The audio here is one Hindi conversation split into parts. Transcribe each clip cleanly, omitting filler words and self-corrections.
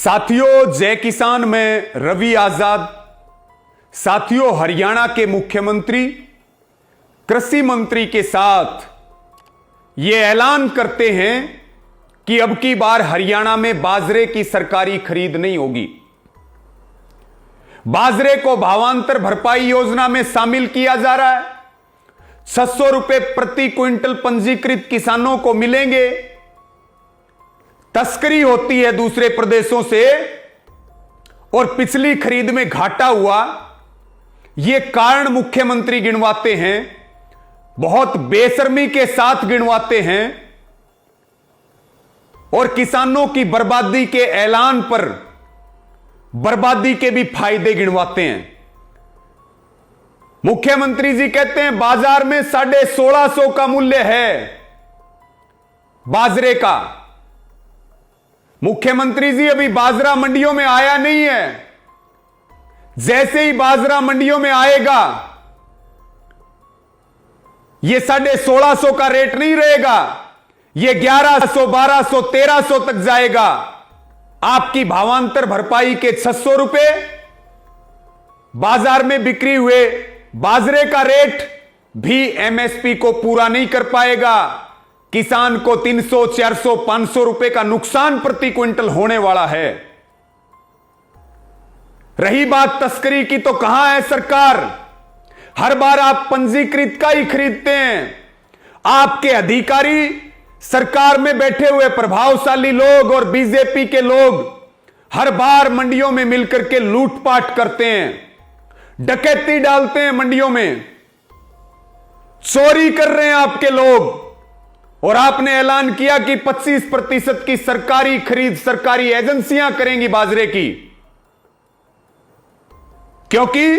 साथियों, जय किसान में रवि आजाद। साथियों, हरियाणा के मुख्यमंत्री कृषि मंत्री के साथ ये ऐलान करते हैं कि अब की बार हरियाणा में बाजरे की सरकारी खरीद नहीं होगी। बाजरे को भावांतर भरपाई योजना में शामिल किया जा रहा है। 600 रुपए प्रति क्विंटल पंजीकृत किसानों को मिलेंगे। तस्करी होती है दूसरे प्रदेशों से और पिछली खरीद में घाटा हुआ, यह कारण मुख्यमंत्री गिनवाते हैं, बहुत बेशर्मी के साथ गिनवाते हैं और किसानों की बर्बादी के ऐलान पर बर्बादी के भी फायदे गिनवाते हैं। मुख्यमंत्री जी कहते हैं बाजार में 1650 का मूल्य है बाजरे का। मुख्यमंत्री जी, अभी बाजरा मंडियों में आया नहीं है। जैसे ही बाजरा मंडियों में आएगा, यह 1650 का रेट नहीं रहेगा, यह 1100, 1200, 1300 तक जाएगा। आपकी भावांतर भरपाई के 600 रुपए बाजार में बिक्री हुए बाजरे का रेट भी एमएसपी को पूरा नहीं कर पाएगा। किसान को 300, 400, 500 रुपए का नुकसान प्रति क्विंटल होने वाला है। रही बात तस्करी की, तो कहां है सरकार? हर बार आप पंजीकृत का ही खरीदते हैं। आपके अधिकारी, सरकार में बैठे हुए प्रभावशाली लोग और बीजेपी के लोग हर बार मंडियों में मिलकर के लूटपाट करते हैं, डकैती डालते हैं, मंडियों में चोरी कर रहे हैं आपके लोग। और आपने ऐलान किया कि 25% की सरकारी खरीद सरकारी एजेंसियां करेंगी बाजरे की, क्योंकि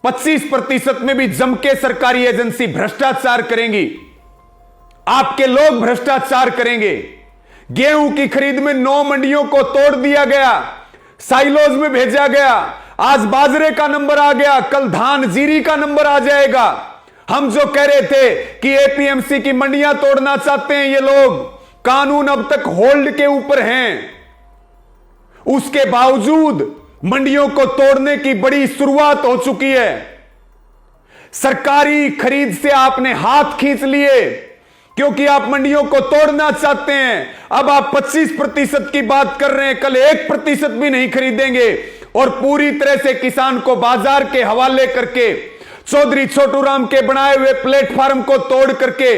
25% में भी जम के सरकारी एजेंसी भ्रष्टाचार करेंगी। आपके लोग भ्रष्टाचार करेंगे। गेहूं की खरीद में 9 मंडियों को तोड़ दिया गया, साइलोज में भेजा गया। आज बाजरे का नंबर आ गया, कल धान जीरी का नंबर आ जाएगा। हम जो कह रहे थे कि एपीएमसी की मंडियां तोड़ना चाहते हैं ये लोग, कानून अब तक होल्ड के ऊपर हैं, उसके बावजूद मंडियों को तोड़ने की बड़ी शुरुआत हो चुकी है। सरकारी खरीद से आपने हाथ खींच लिए क्योंकि आप मंडियों को तोड़ना चाहते हैं। अब आप 25% की बात कर रहे हैं, कल 1% भी नहीं खरीदेंगे और पूरी तरह से किसान को बाजार के हवाले करके, चौधरी छोटूराम के बनाए हुए प्लेटफॉर्म को तोड़ करके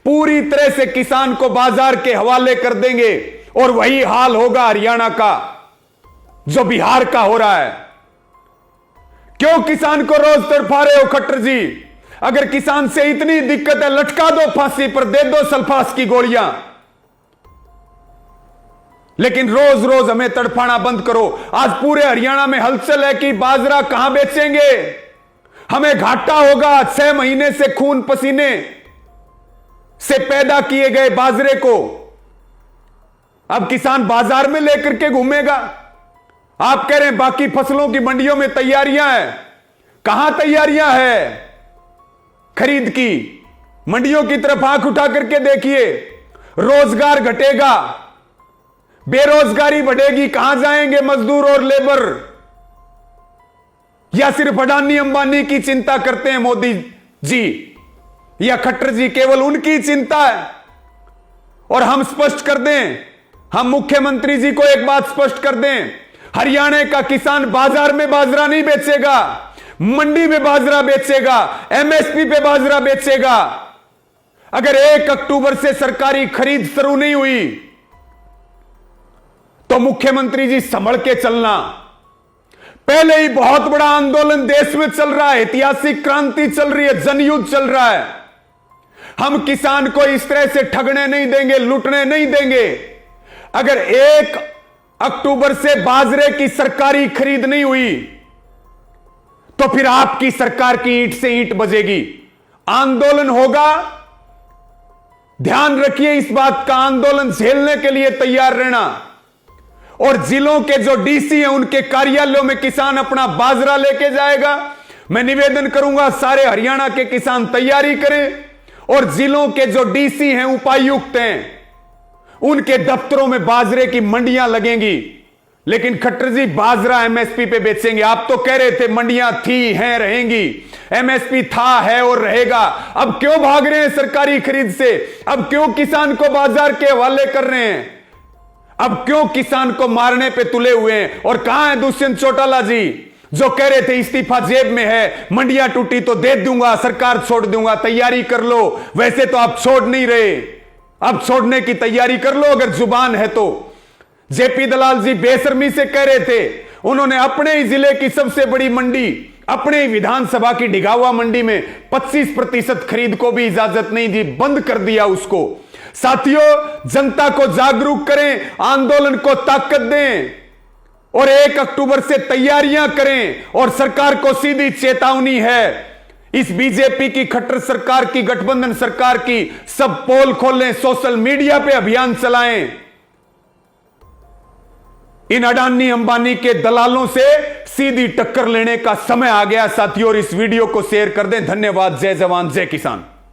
पूरी तरह से किसान को बाजार के हवाले कर देंगे। और वही हाल होगा हरियाणा का जो बिहार का हो रहा है। क्यों किसान को रोज तड़फा रहे हो खट्टर जी? अगर किसान से इतनी दिक्कत है, लटका दो फांसी पर, दे दो सल्फास की गोलियां, लेकिन रोज रोज हमें तड़फाना बंद करो। आज पूरे हरियाणा में हलचल है कि बाजरा कहां बेचेंगे, हमें घाटा होगा। 6 महीने से खून पसीने से पैदा किए गए बाजरे को अब किसान बाजार में लेकर के घूमेगा। आप कह रहे हैं बाकी फसलों की मंडियों में तैयारियां हैं। कहां तैयारियां हैं खरीद की? मंडियों की तरफ आंख उठा करके देखिए। रोजगार घटेगा, बेरोजगारी बढ़ेगी, कहां जाएंगे मजदूर और लेबर? या सिर्फ अडानी अंबानी की चिंता करते हैं मोदी जी या खट्टर जी? केवल उनकी चिंता है। और हम स्पष्ट कर दें, हम मुख्यमंत्री जी को एक बात स्पष्ट कर दें, हरियाणा का किसान बाजार में बाजरा नहीं बेचेगा, मंडी में बाजरा बेचेगा, एमएसपी पे बाजरा बेचेगा। अगर 1 अक्टूबर से सरकारी खरीद शुरू नहीं हुई तो मुख्यमंत्री जी संभल के चलना। पहले ही बहुत बड़ा आंदोलन देश में चल रहा है, ऐतिहासिक क्रांति चल रही है, जनयुद्ध चल रहा है। हम किसान को इस तरह से ठगने नहीं देंगे, लूटने नहीं देंगे। अगर 1 अक्टूबर से बाजरे की सरकारी खरीद नहीं हुई तो फिर आपकी सरकार की ईंट से ईंट बजेगी, आंदोलन होगा। ध्यान रखिए इस बात का, आंदोलन झेलने के लिए तैयार रहना। और जिलों के जो डीसी हैं उनके कार्यालयों में किसान अपना बाजरा लेके जाएगा। मैं निवेदन करूंगा सारे हरियाणा के किसान तैयारी करें और जिलों के जो डीसी हैं, उपायुक्त हैं, उनके दफ्तरों में बाजरे की मंडियां लगेंगी लेकिन खट्टर जी बाजरा एमएसपी पे बेचेंगे। आप तो कह रहे थे मंडियां थी, हैं, रहेंगी, एमएसपी था, है और रहेगा। अब क्यों भाग रहे हैं सरकारी खरीद से? अब क्यों किसान को बाजार के हवाले कर रहे हैं? अब क्यों किसान को मारने पे तुले हुए हैं? और कहां है दुष्यंत चौटाला जी जो कह रहे थे इस्तीफा जेब में है, मंडियां टूटी तो दे दूंगा, सरकार छोड़ दूंगा, तैयारी कर लो। वैसे तो आप छोड़ नहीं रहे, अब छोड़ने की तैयारी कर लो अगर जुबान है तो। जेपी दलाल जी बेशर्मी से कह रहे थे, उन्होंने अपने ही जिले की सबसे बड़ी मंडी, अपने ही विधानसभा की डिगावा मंडी में 25% खरीद को भी इजाजत नहीं दी, बंद कर दिया उसको। साथियों, जनता को जागरूक करें, आंदोलन को ताकत दें और 1 अक्टूबर से तैयारियां करें। और सरकार को सीधी चेतावनी है, इस बीजेपी की खट्टर सरकार की, गठबंधन सरकार की, सब पोल खोलें, सोशल मीडिया पे अभियान चलाएं। इन अडानी अंबानी के दलालों से सीधी टक्कर लेने का समय आ गया साथियों। और इस वीडियो को शेयर कर दें। धन्यवाद। जय जवान जय किसान।